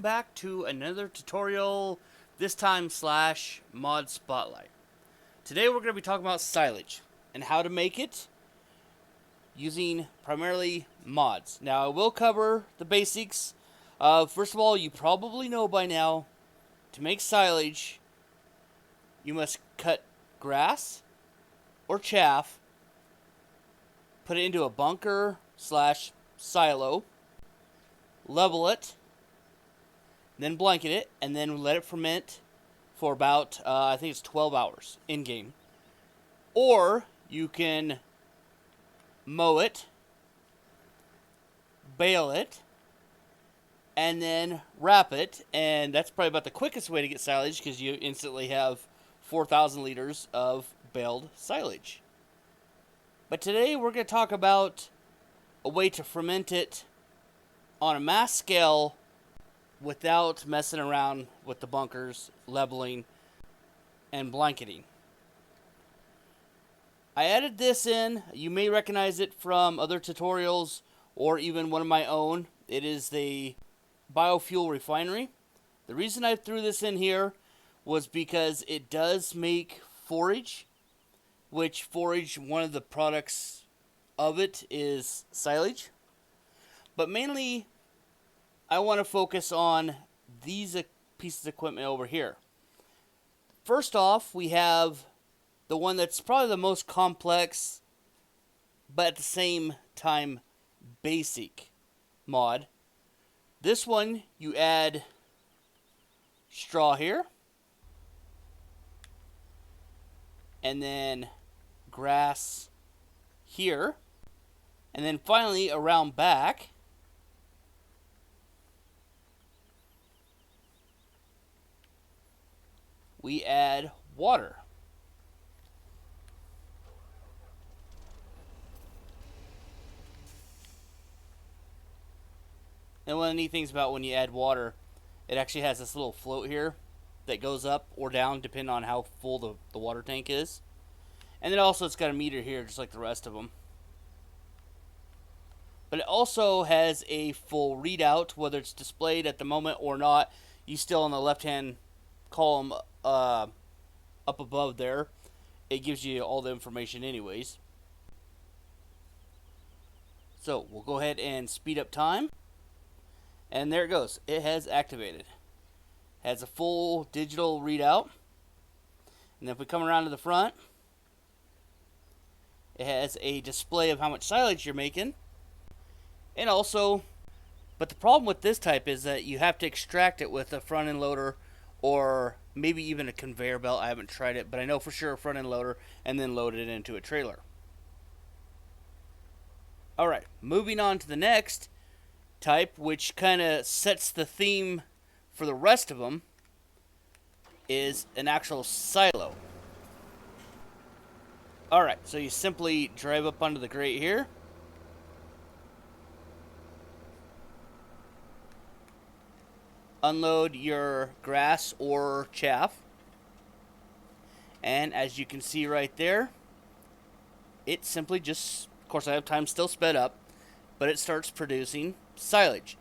welcome back to another tutorial, this time slash mod spotlight. Today we're going to be talking about silage and how to make it using primarily mods. Now I will cover the basics. First of all, you probably know by now, to make silage, you must cut grass or chaff, put it into a bunker slash silo, level it, then blanket it, and then let it ferment for about, I think it's 12 hours in-game. Or you can mow it, bale it, and then wrap it, and that's probably about the quickest way to get silage because you instantly have 4,000 liters of baled silage. But today we're going to talk about a way to ferment it on a mass scale without messing around with the bunkers, leveling, and blanketing. I added this in. You may recognize it from other tutorials or even one of my own. It is the Biofuel Refinery. The reason I threw this in here was because it does make forage, which forage, one of the products of it is silage. But mainly, I want to focus on these pieces of equipment over here. First off, we have the one that's probably the most complex, but at the same time basic mod. This one, you add straw here, and then grass here, and then finally around back, we add water. And one of the neat things about when you add water, it actually has this little float here that goes up or down depending on how full the water tank is. And then also it's got a meter here just like the rest of them. But it also has a full readout, whether it's displayed at the moment or not. You still on the left hand column up above there, it gives you all the information anyways. So we'll go ahead and speed up time, and there it goes. It has activated. Has a full digital readout, and then if we come around to the front, it has a display of how much silage you're making, and also, but the problem with this type is that you have to extract it with a front end loader or maybe even a conveyor belt. I haven't tried it, but I know for sure a front end loader, and then load it into a trailer. Alright, moving on to the next type, which kind of sets the theme for the rest of them, is an actual silo. Alright, so you simply drive up onto the grate here, unload your grass or chaff, and as you can see right there, it simply just, of course I have time still sped up, but it starts producing silage.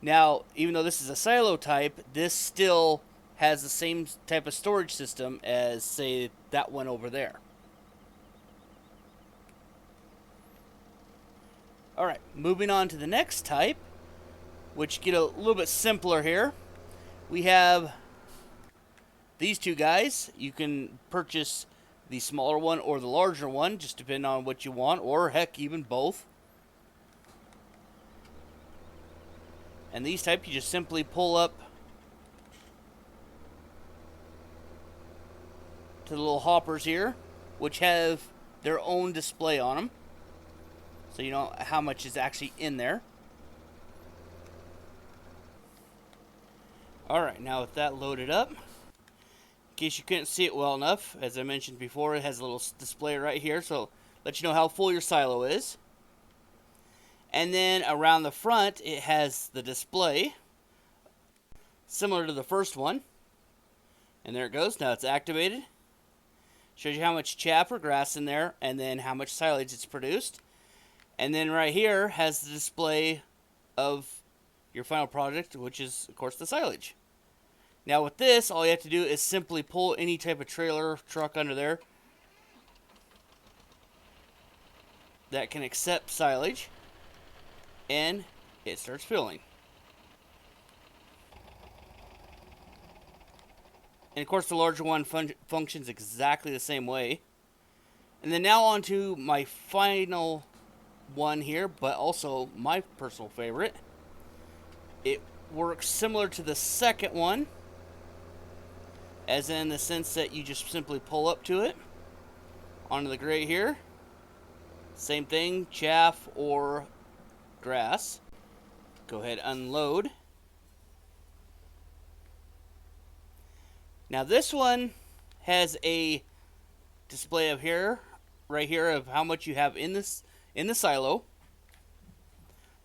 Now, even though this is a silo type, this still has the same type of storage system as, say, that one over there. Alright, moving on to the next type, which get a little bit simpler here. We have these two guys. You can purchase the smaller one or the larger one, just depending on what you want, or heck, even both. And these type, you just simply pull up to the little hoppers here, which have their own display on them, so you know how much is actually in there. Alright, now with that loaded up, in case you couldn't see it well enough, as I mentioned before, it has a little display right here, so let you know how full your silo is. And then around the front, it has the display, similar to the first one. And there it goes, now it's activated. Shows you how much chaff or grass in there, and then how much silage it's produced. And then right here has the display of your final product, which is, of course, the silage. Now with this, all you have to do is simply pull any type of trailer, truck under there that can accept silage, and it starts filling. And of course the larger one functions exactly the same way. And then now on to my final one here, but also my personal favorite. It works similar to the second one, as in the sense that you just simply pull up to it, onto the grate here. Same thing, chaff or grass. Go ahead, unload. Now this one has a display of right here of how much you have in the silo.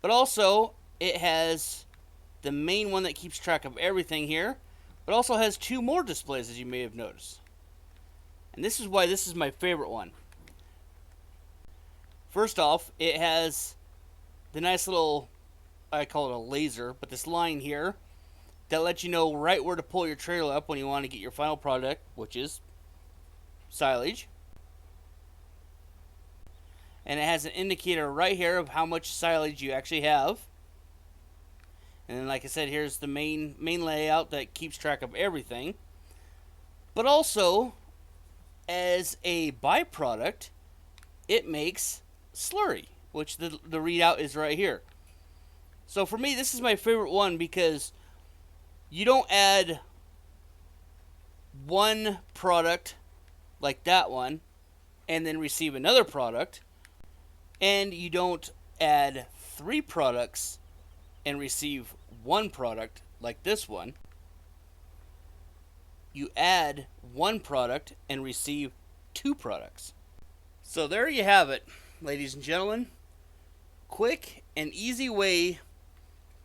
But also it has the main one that keeps track of everything here, but also has two more displays, as you may have noticed. And this is why this is my favorite one. First off, it has the nice little, I call it a laser, but this line here that lets you know right where to pull your trailer up when you want to get your final product, which is silage. And it has an indicator right here of how much silage you actually have. And then, like I said, here's the main layout that keeps track of everything. But also, as a byproduct, it makes slurry, which the readout is right here. So for me, this is my favorite one because you don't add one product like that one and then receive another product, and you don't add 3 products and receive one product like this one. You add one product and receive 2 products. So there you have it, ladies and gentlemen. Quick and easy way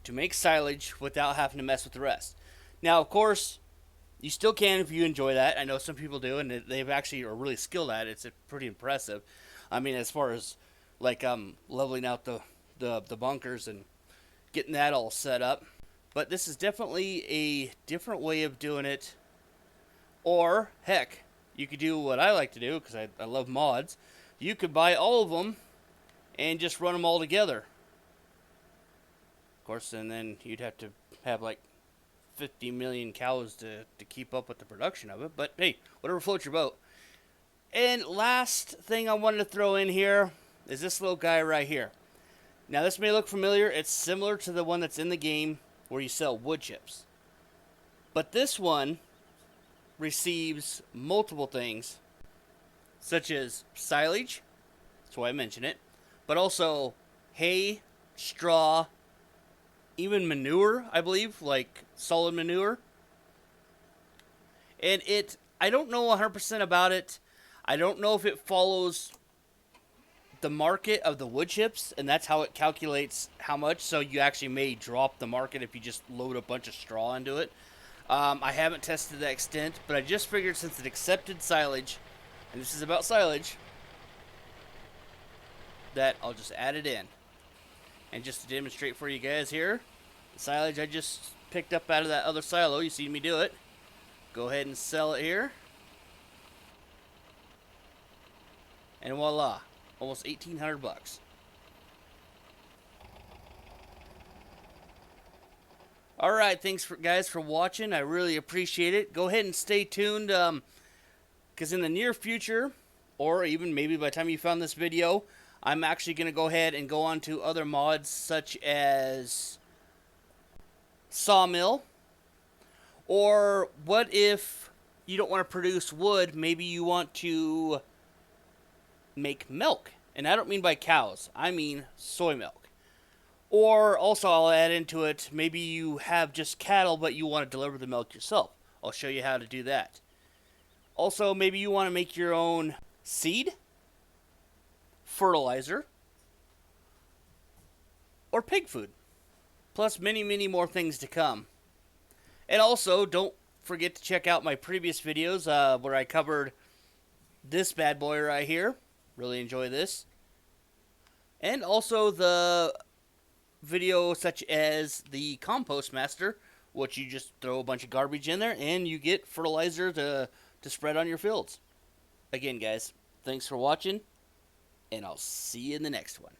to make silage without having to mess with the rest. Now, of course, you still can if you enjoy that. I know some people do, and they've actually are really skilled at it. It's pretty impressive. I mean, as far as like leveling out the bunkers and getting that all set up. But this is definitely a different way of doing it. Or, heck, you could do what I like to do, because I love mods. You could buy all of them and just run them all together. Of course, and then you'd have to have like 50 million cows to keep up with the production of it. But hey, whatever floats your boat. And last thing I wanted to throw in here is this little guy right here. Now this may look familiar. It's similar to the one that's in the game where you sell wood chips. But this one receives multiple things, such as silage, that's why I mention it, but also hay, straw, even manure, I believe, like solid manure. And I don't know 100% about it. I don't know if it follows the market of the wood chips, and that's how it calculates how much. So you actually may drop the market if you just load a bunch of straw into it. I haven't tested that extent, but I just figured since it accepted silage, and this is about silage, that I'll just add it in. And just to demonstrate for you guys here, the silage I just picked up out of that other silo, you see me do it. Go ahead and sell it here. And voila, almost 1,800 bucks. Alright, thanks guys for watching. I really appreciate it. Go ahead and stay tuned, because in the near future, or even maybe by the time you found this video, I'm actually going to go ahead and go on to other mods such as sawmill. Or what if you don't want to produce wood, maybe you want to make milk. And I don't mean by cows, I mean soy milk. Or also I'll add into it, maybe you have just cattle but you want to deliver the milk yourself. I'll show you how to do that. Also, maybe you want to make your own seed, fertilizer, or pig food. Plus many, many more things to come. And also, don't forget to check out my previous videos where I covered this bad boy right here. Really enjoy this. And also the video such as the Compost Master, which you just throw a bunch of garbage in there and you get fertilizer to spread on your fields. Again, guys, thanks for watching, and I'll see you in the next one.